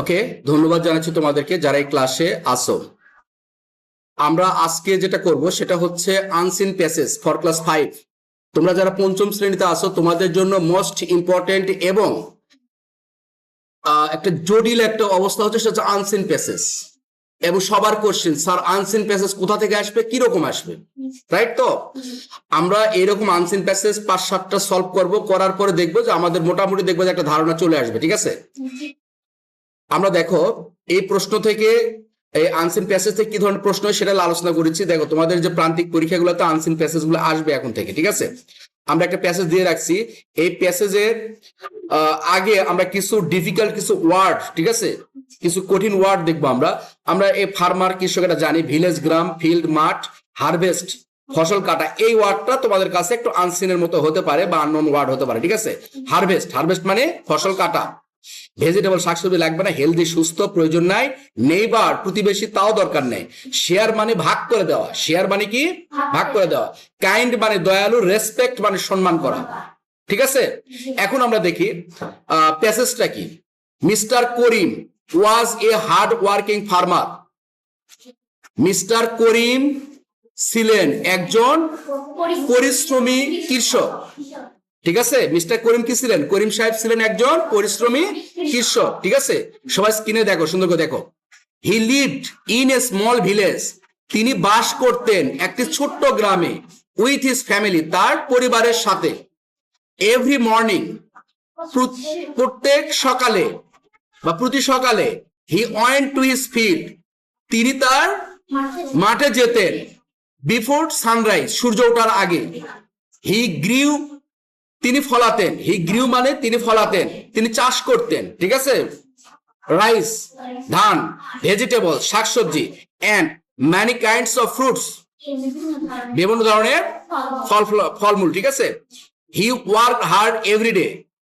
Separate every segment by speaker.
Speaker 1: ওকে, ধন্যবাদ জানাচ্ছি তোমাদেরকে যারা এই ক্লাসে আসো। আমরা আজকে যেটা করব সেটা হচ্ছে আনসিন প্যাসেজ ফর ক্লাস 5। তোমরা যারা পঞ্চম শ্রেণীতে আসো তোমাদের জন্য মোস্ট ইম্পর্টেন্ট এবং একটা জটিল একটা অবস্থা হচ্ছে সেটা হচ্ছে আনসিন প্যাসেজ। এবং সবার কোশ্চেন, স্যার আনসিন প্যাসেজ কোথা থেকে আসবে, কিরকম আসবে, রাইট? তো আমরা এইরকম আনসিন প্যাসেজ 5-7টা সলভ করব, করার পরে দেখবো যে আমাদের মোটামুটি দেখবো যে একটা ধারণা চলে আসবে, ঠিক আছে? আমরা দেখো এই প্রশ্ন থেকে, এই আনসিন প্যাসেজ থেকে কি ধরনের প্রশ্ন হয় সেটা আলোচনা করেছি। দেখো তোমাদের যে প্রান্তিক পরীক্ষাগুলোতে আনসিন প্যাসেজ গুলো আসবে এখন থেকে, ঠিক আছে? আমরা একটা প্যাসেজ দিয়ে রাখছি। এই প্যাসেজের আগে আমরা কিছু ডিফিকাল্ট কিছু ওয়ার্ড, ঠিক আছে, কিছু কঠিন ওয়ার্ড দেখবো। আমরা এই ফার্মার, কৃষকেরা জানি, ভিলেজ, গ্রাম, ফিল্ড, মাঠ, হারভেস্ট, ফসল কাটা। এই ওয়ার্ডটা তোমাদের কাছে একটু আনসিনের মতো হতে পারে বা আননোন ওয়ার্ড হতে পারে, ঠিক আছে? হারভেস্ট মানে ফসল কাটা। ভেজিটেবল, শাকসবজি লাগবে না। হেলদি, সুস্থ, প্রয়োজন নাই। নেইবার, প্রতিবেশী, তাও দরকার নেই। শেয়ার মানে ভাগ করে দেওয়া। শেয়ার মানে কি? ভাগ করে দেওয়া। কাইন্ড মানে দয়ালু। রেসপেক্ট মানে সম্মান করা, ঠিক আছে? এখন আমরা দেখি প্যাসেজটা কি। Mister Karim was a hard working farmer. Mister করিম ছিলেন একজন পরিশ্রমী কৃষক, ঠিক আছে? মিস্টার করিম কি ছিলেন? করিম সাহেব ছিলেন একজন পরিশ্রমী কৃষক, ঠিক আছে? সবাই স্ক্রিনে দেখো, সুন্দর করে দেখো। হি lived in a small village. তিনি বাস করতেন একটি ছোট্ট গ্রামে। উইথ হিজ ফ্যামিলি, তার পরিবারের সাথে। এভরি মর্নিং, প্রত্যেক সকালে বা প্রতি সকালে। He went to his field, তিনি তার মাঠে যেতেন। বিফোর সানরাইজ, সূর্য ওঠার আগে। হি গ্রিউ, তিনি ফলাতেন। হি গ্রিউ মানে তিনি ফলাতেন, তিনি চাষ করতেন, ঠিক আছে? রাইস, ধান, ভেজিটেবল, শাকসবজি, and many kinds of fruits, বিভিন্ন ধরনের ফলমূল, ঠিক আছে? হি ওয়ার্ক হার্ড এভরিডে,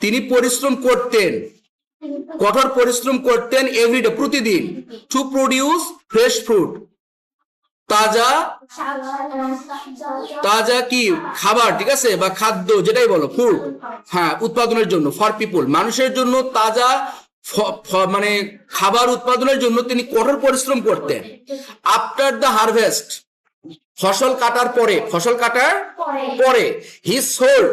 Speaker 1: তিনি পরিশ্রম করতেন, কঠোর পরিশ্রম করতেন। এভরিডে, প্রতিদিন। টু প্রডিউস ফ্রেশ ফ্রুট, তাজা তাজা কি খাবার, ঠিক আছে, বা খাদ্য যেটাই বলো, ফুড, হ্যাঁ, উৎপাদনের জন্য। ফর পিপুল, মানুষের জন্য তাজা মানে খাবার উৎপাদনের জন্য তিনি কঠোর পরিশ্রম করতেন। আফটার দ্য হারভেস্ট, ফসল কাটার পরে, ফসল কাটার পরে। হি সোল্ড,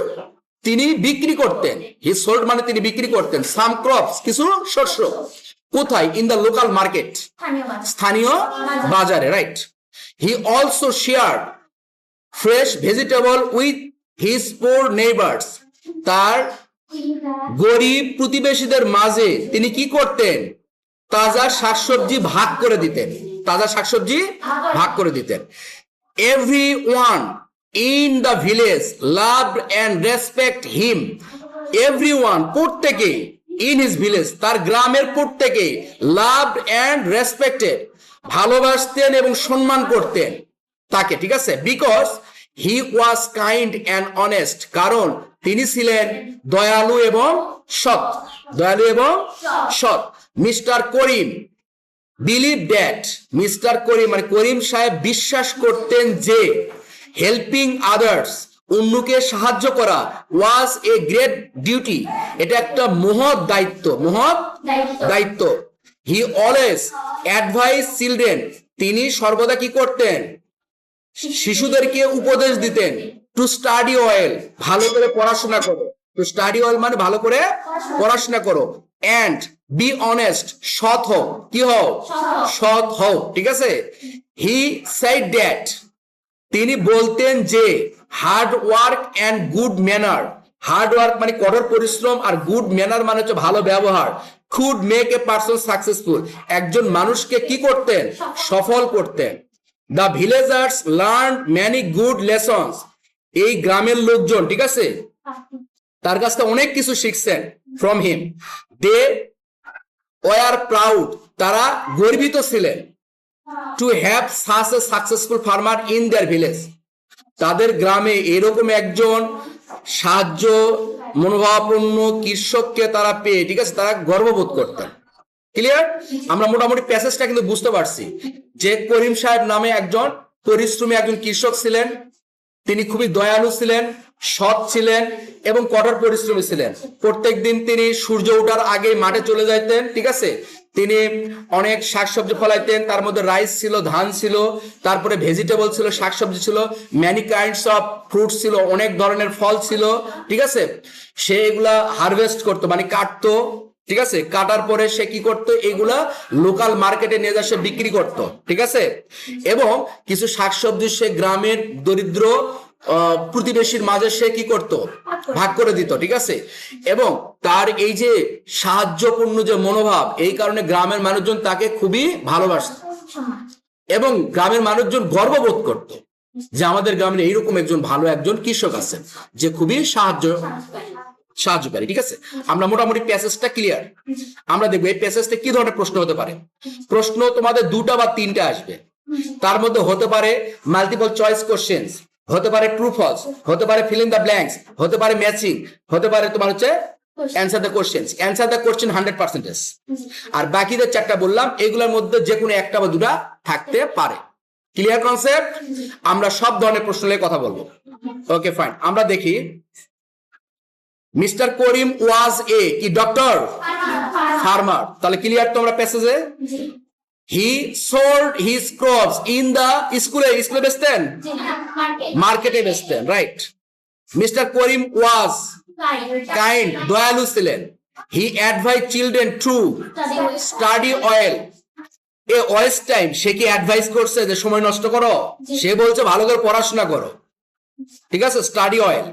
Speaker 1: তিনি বিক্রি করতেন। হি সোল্ড মানে তিনি বিক্রি করতেন। সাম ক্রপস, কিছু শস্য। কোথায়? ইন দ্য লোকাল মার্কেট, স্থানীয় বাজারে, right? He also shared fresh vegetable with his poor neighbors. তার গরিব প্রতিবেশীদের মাঝে তিনি কি করতেন? তাজা শাকসবজি ভাগ করে দিতেন। তাজা শাকসবজি ভাগ করে দিতেন। Everyone in the village loved and respect him. Everyone, প্রত্যেকে, in his village, তার গ্রামের প্রত্যেকে, loved and respected, ভালোবাসতেন এবং সম্মান করতেন তাকে, ঠিক আছে? Because he was kind and honest, কারণ তিনি ছিলেন দয়ালু এবং সৎ। দয়ালু এবং সৎ। Mister Karim believe that, mister Karim মানে করিম সাহেব বিশ্বাস করতেন যে হেল্পিং আদার্স, অন্যকে সাহায্য করা, ওয়াজ এ গ্রেট ডিউটি, এটা একটা মহৎ দায়িত্ব, মহৎ দায়িত্ব। হি অলওয়েজ অ্যাডভাইস চিলড্রেন, তিনি সর্বদা কি করতেন? শিশুদেরকে উপদেশ দিতেন। টু স্টাডি ওয়েল, ভালো করে পড়াশোনা করো। টু স্টাডি ওয়েল মানে ভালো করে পড়াশোনা করো। অ্যান্ড বি অনেস্ট, সৎ হও। কি হও? সৎ হও, ঠিক আছে? হি সেড দ্যাট, তিনি বলতেন যে hard work and good manner, hard work মানে কঠোর পরিশ্রম, আর গুড ম্যানার মানে হচ্ছে ভালো ব্যবহার, could make a person successful, একজন মানুষকে কি করতেন? সফল করতেন। The villagers learned many good lessons, এই গ্রামের লোকজন, ঠিক আছে, তার কাছ থেকে অনেক কিছু শিখছেন। from him, they were proud, তারা গর্বিত ছিলেন। to have such a successful farmer in their village, তাদের গ্রামে এরকম একজন সাহায্য মনোভাবাপন্ন কৃষককে তারা পেয়ে, ঠিক আছে, তারা গর্ববোধ করতেন। ক্লিয়ার? আমরা মোটামুটি প্যাসেজটা কিন্তু বুঝতে পারছি যে করিম সাহেব নামে একজন পরিশ্রমী একজন কৃষক ছিলেন। তিনি খুবই দয়ালু ছিলেন, সৎ ছিলেন এবং কঠোর পরিশ্রমী ছিলেন। প্রত্যেক দিন তিনি সূর্য ওঠার আগে মাঠে চলে যাইতেন, ঠিক আছে? তিনি অনেক শাকসবজি ফলাইতেন, তার মধ্যে রাইস ছিল, ধান ছিল, তারপরে ভেজিটেবল ছিল, শাকসবজি ছিল, ম্যানি কাইন্ডস অফ ফ্রুট ছিল, অনেক ধরনের ফল ছিল, ঠিক আছে। সে এগুলা হারভেস্ট করতো, মানে কাটতো, ঠিক আছে। কাটার পরে সে কি করতো, এগুলা লোকাল মার্কেটে নিয়ে যা সে বিক্রি করতো, ঠিক আছে। এবং কিছু শাকসবজি সে গ্রামের দরিদ্র প্রতিবেশীর মাঝে সে কি করত, ভাগ করে দিত, ঠিক আছে। এবং তার এই যে সাহায্যপূর্ণ যে মনোভাব, এই কারণে গ্রামের মানুষজন তাকে খুবই ভালোবাসত এবং গ্রামের মানুষজন গর্ববোধ করত যে আমাদের গ্রামের এইরকম একজন ভালো একজন কৃষক আছে যে খুবই সাহায্যকারী, ঠিক আছে। আমরা মোটামুটি প্যাসেজটা ক্লিয়ার। আমরা দেখবো এই প্যাসেজটা কি ধরনের প্রশ্ন হতে পারে। প্রশ্ন তোমাদের 2টা বা 3টা আসবে, তার মধ্যে হতে পারে মাল্টিপল চয়েস কোশ্চেন্স, হতে পারে ট্রু ফলস, হতে পারে ফিল ইন দ্য ব্ল্যাঙ্কস, হতে পারে ম্যাচিং, হতে পারে তোমার হচ্ছে answer the questions. Answer the question 100%। আর বাকিদের 4টা বললাম, এগুলোর মধ্যে যে কোনো 1টা বা 2টা থাকতে পারে। Clear concept? আমরা সব ধরনের প্রশ্ন নিয়ে কথা বলবো। ওকে ফাইন, আমরা দেখি। মিস্টার করিম ওয়াজ এ কি ডক্টর? ফার্মার। তাহলে ক্লিয়ার তো আমরা প্যাসেজে। He sold his crops in the স্কুলে বেচতেন, মার্কেটে বেচতেন, right. Mister Karim was kind, দয়ালু ছিলেন। He advise children to study well a waste time. সে কি অ্যাডভাইস করছে যে সময় নষ্ট করো? সে বলছে ভালো করে পড়াশোনা করো, ঠিক আছে। Study well.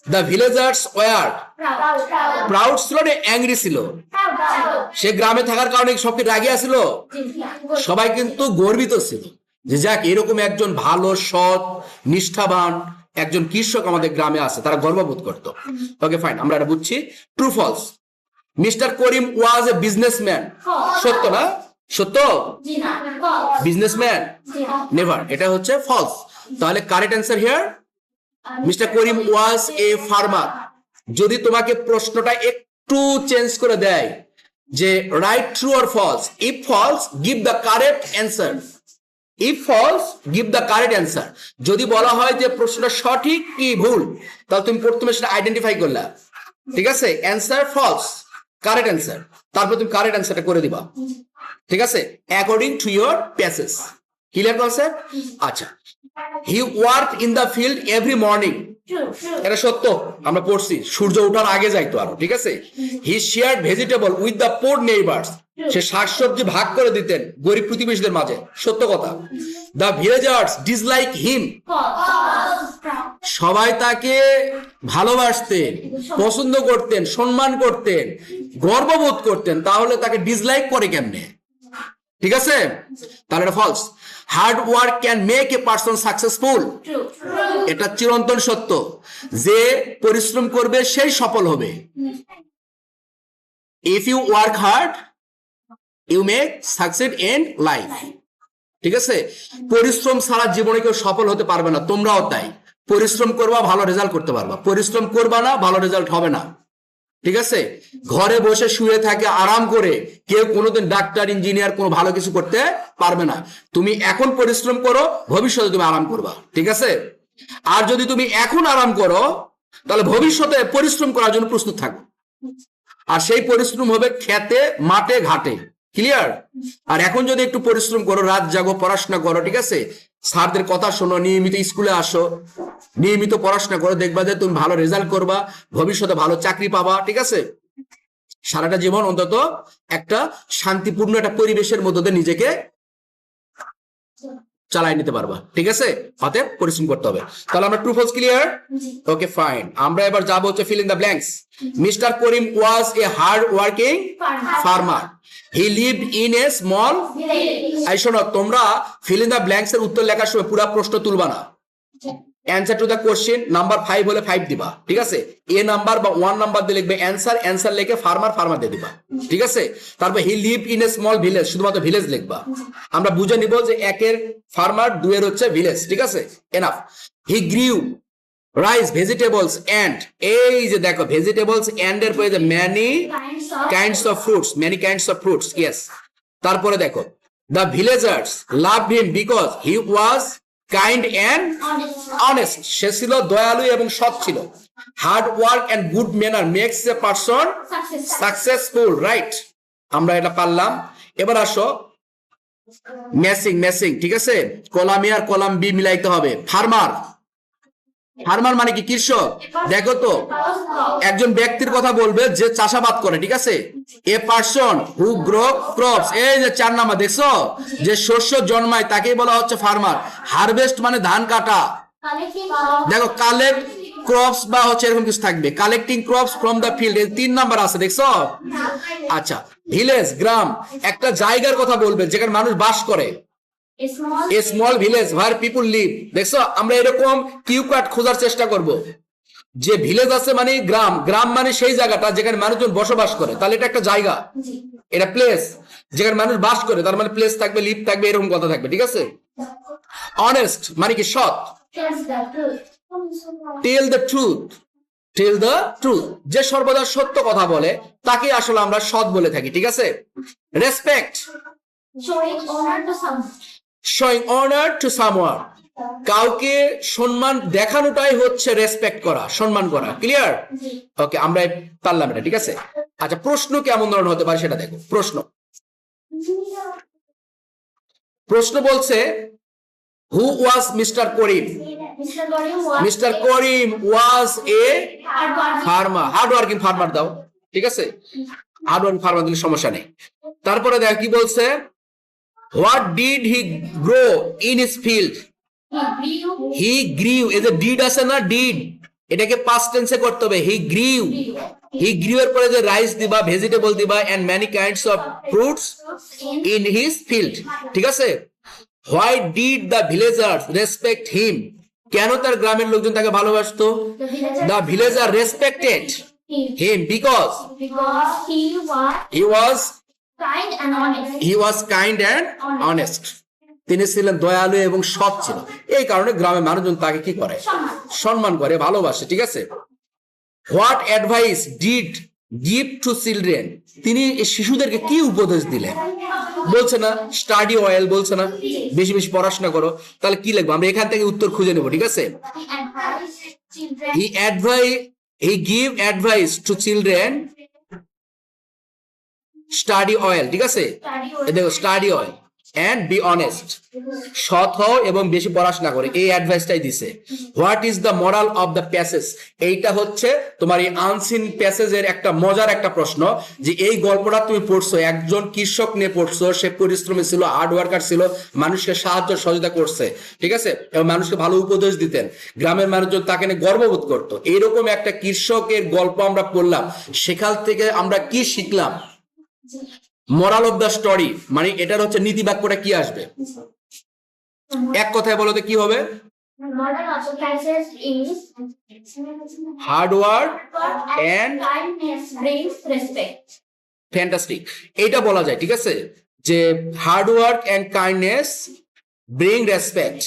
Speaker 1: The villagers war proud ছিল না অ্যাংরি ছিল? সে গ্রামে থাকার কারণে সবকে রাগিয়া ছিল? সবাই কিন্তু গর্বিত ছিল যে যাক এরকম একজন ভালো, সৎ, নিষ্ঠাবান একজন কৃষক আমাদের গ্রামে আছে, তারা গর্ববোধ করত। ওকে ফাইন, আমরা এটা বুঝছি। True false. Mister Karim was a businessman. সত্য না? সত্য? বিজনেসম্যান? নেভার। এটা হচ্ছে ফলস। তাহলে correct answer here mister Karim was a farmer. যদি তোমাকে প্রশ্নটা একটু চেঞ্জ করে দেয় যে right true or false, if false give the correct answer, if false give the correct answer. যদি বলা হয় যে প্রশ্নটা সঠিক কি ভুল, তাহলে তুমি প্রথমে সেটা আইডেন্টিফাই করলা, ঠিক আছে। অ্যান্সার ফলস, কারেক্ট অ্যান্সার, তারপর তুমি কারেক্ট অ্যান্সারটা করে দিবা, ঠিক আছে, according to your passage. Clear concept? আচ্ছা। He work in the field every morning. এটা সত্য, আমরা পড়ছি, সূর্য ওঠার আগে যাইতো আরো, ঠিক আছে। He share vegetable with the poor neighbours. সে শাকসবজি ভাগ করে দিতেন গরিব প্রতিবেশীদের মাঝে, সত্য কথা। The villagers dislike him. সবাই তাকে ভালোবাসতেন, পছন্দ করতেন, সম্মান করতেন, গর্ববোধ করতেন, তাহলে তাকে ডিসলাইক করে কেমনে? ঠিক আছে, তাহলে এটা false. Hard work can make a person successful. এটা চিরন্তন সত্য, যে পরিশ্রম করবে সেই সফল হবে। If you work hard you make succeed in life. ঠিক আছে, পরিশ্রম ছাড়া জীবনে কেউ সফল হতে পারবে না। তোমরাও তাই, পরিশ্রম করবা ভালো রেজাল্ট করতে পারবা, পরিশ্রম করবা না ভালো রেজাল্ট হবে না। ঠিক আছে, ঘরে বসে শুয়ে থাকে আরাম করে কেউ কোনোদিন ডাক্তার, ইঞ্জিনিয়ার কোনো ভালো কিছু করতে পারবে না। তুমি এখন পরিশ্রম করো, ভবিষ্যতে তুমি আরাম করবা। ঠিক আছে, আর যদি তুমি এখন আরাম করো তাহলে ভবিষ্যতে পরিশ্রম করার জন্য প্রস্তুত থাকো, আর সেই পরিশ্রম হবে খেতে, মাঠে, ঘাটে। ক্লিয়ার? আর এখন যদি একটু পরিশ্রম করো, রাত জাগো, পড়াশোনা করো, ঠিক আছে, স্যারদের কথা শোনো, নিয়মিত স্কুলে আসো, নিয়মিত পড়াশোনা করো, দেখবা যে তুমি ভালো রেজাল্ট করবা, ভবিষ্যতে ভালো চাকরি পাবা। ঠিক আছে, সারাটা জীবন অন্তত একটা শান্তিপূর্ণ একটা পরিবেশের মধ্যে দিয়ে নিজেকে চালাই নিতে পারবা। ঠিক আছে, অতএব পরিশ্রম করতে হবে। তাহলে আমরা true false clear? Okay fine, আমরা এবার যাবো হচ্ছে fill in the blanks. Mister Karim was a hard working farmer. He lived in a small. এই শোনো, তোমরা ফিল ইন দ্য ব্ল্যাঙ্কস এর উত্তর লেখার সময় পুরো প্রশ্ন তুলবা না। Answer to the question number 5 হলে 5 দিবা। ঠিক আছে, এ নাম্বার বা 1 নাম্বার দিয়ে লিখবে অ্যান্সার, অ্যান্সার লিখে ফার্মার, ফার্মার দিয়ে দিবা। ঠিক আছে, তারপর he live in a small village, শুধুমাত্র ভিলেজ লিখবা। আমরা বুঝে নিব যে 1 এর ফার্মার, 2 এর হচ্ছে ভিলেজ। ঠিক আছে, enough. He grew rice, vegetables and. এই যে দেখো ভেজিটেবলস এন্ড এর পরে many kinds of fruits, many kinds of fruits, yes. তারপরে দেখো the villagers love him because he was kind and honest. সে ছিল দয়ালু এবং সৎ ছিল। Hard work and good manner makes a person successful, right. আমরা এটা পারলাম। এবার আসো মেসিং, মেসিং, ঠিক আছে, কলাম এ আর কলাম বি মিলাইতে হবে। ফার্মার, ফার্মার মানে কি? কৃষক। দেখো তো, একজন ব্যক্তির কথা বলবে যে চাষাবাদ করে, ঠিক আছে। A person who grow crops, এই যে 4 নাম্বার, দেখছো, যে শস্য জন্মায় তাকেই বলা হচ্ছে ফার্মার। হারভেস্ট মানে ধান কাটা। দেখো কালেক্ট ক্রপস বা হচ্ছে এরকম কিছু থাকবে, collecting crops from the field, 3 number আছে, দেখছো। আচ্ছা, ভিলেজ, গ্রাম, একটা জায়গার কথা বলবে যেখানে মানুষ বাস করে। এ স্মল ভিলেজ হোয়ার পিপুল লিভ, দেখছো। আমরা এরকম কিউকাট খোঁজার চেষ্টা করব যে ভিলেজ আছে মানে গ্রাম, গ্রাম মানে সেই জায়গাটা যেখানে মানুষজন বসবাস করে, তাহলে এটা একটা জায়গা, এটা প্লেস যেখানে মানুষ বাস করে, তার মানে প্লেস থাকবে, লিভ থাকবে, এরকম কথা থাকবে, ঠিক আছে। অনেস্ট মানে কি? সৎ। Tell the truth, tell the truth, যে সর্বদা সত্য কথা বলে তাকে আসলে আমরা সৎ বলে থাকি, ঠিক আছে। Respect, showing honour to someone, কাউকে সম্মান দেখানোটাই হচ্ছে রেসপেক্ট করা, সম্মান করা। ক্লিয়ার? ওকে, আমরা পারলাম এটা, ঠিক আছে। আচ্ছা, প্রশ্ন কেমন ধরনের হতে পারে সেটা দেখো। প্রশ্ন, প্রশ্ন বলছে who was mister Karim? Mister Karim was a farmer, hard working farmer দাও, ঠিক আছে। হার্ড ওয়ার্কিং ফার্মার দিলে সমস্যা নেই। তারপরে দেখ কি বলছে, what did he grow in his field? হি গ্রিউ, এই যে ডিড আছে না, ডিড, এটাকে পাস্ট টেন্সে করতে হবে। হি গ্রিউ, হি গ্রিউ এর পরে যে রাইস দিবা, ভেজিটেবল দিবা, and many kinds of fruits in his field, ঠিক আছে। Why did the villagers respect him? কেন তার গ্রামের লোকজন তাকে ভালোবাসতো? The villager respected him because he was kind and honest. তিনি ছিলেন দয়ালু এবং সৎ ছিল, এই কারণে গ্রামের মানুষজন তাকে কি করে? সম্মান করে, ভালোবাসে, ঠিক আছে। What advice did give to children? তিনি শিশুদেরকে কি উপদেশ দিলেন? বলছে না স্টাডি ওয়েল, বলছে না বেশি বেশি পড়াশোনা করো। তাহলে কি লিখবো আমরা? এখান থেকে উত্তর খুঁজে নেবো, ঠিক আছে। He give advice to children study well, ঠিক আছে। দেখো study well and be honest, সৎ হও এবং বেশি পড়াশোনা করে, এই অ্যাডভাইসটাই দিছে। What is the moral of the passage? এইটা হচ্ছে তোমার এই আনসিন প্যাসেজের একটা মজার একটা প্রশ্ন, যে এই গল্পটা তুমি পড়ছো, একজন কৃষক নিয়ে পড়ছো, সে পরিশ্রমী ছিল, হার্ড ওয়ার্কার ছিল, মানুষকে সাহায্য সহযোগিতা করছে, ঠিক আছে, এবং মানুষকে ভালো উপদেশ দিতেন, গ্রামের মানুষজন তাকে নিয়ে গর্ববোধ করতো। এইরকম একটা কৃষকের গল্প আমরা পড়লাম, সেখান থেকে আমরা কি শিখলাম? মোরাল অফ দ্য স্টোরি মানে এটার হচ্ছে নীতি বাক্যটা কি আসবে? এক কথায় বলো তো কি হবে? হার্ড ওয়ার্ক এন্ড ফ্যান্টাস্টিক, এইটা বলা যায়, ঠিক আছে, যে hard work and kindness bring respect.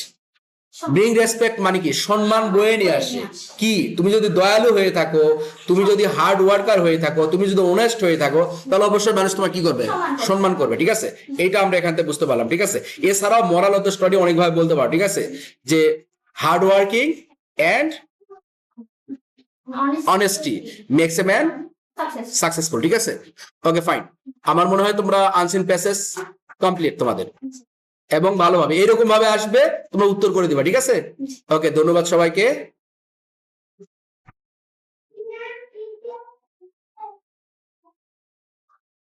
Speaker 1: Bring respect মানে কি? সম্মান বয়ে নিয়ে আসে। কি? তুমি যদি দয়ালু হয়ে থাকো, তুমি যদি হার্ড ওয়ার্কার হয়ে থাকো, তুমি যদি অনেস্ট হয়ে থাকো, তাহলে অবশ্যই মানুষ তোমার কি করবে? সম্মান করবে, ঠিক আছে। এইটা আমরা এখান থেকে বুঝতে পারলাম, ঠিক আছে। এছাড়াও মোরাল অফ দ্য স্টোরি অনেকভাবে বলতে পারো, ঠিক আছে, যে hard working and honesty makes a man successful, ঠিক আছে। ওকে ফাইন, আমার মনে হয় তোমরা আনসিন প্যাসেজ কমপ্লিট তোমাদের, এবং ভালোভাবে এরকম ভাবে আসবে, তোমরা উত্তর করে দিবা, ঠিক আছে। ওকে, ধন্যবাদ সবাইকে।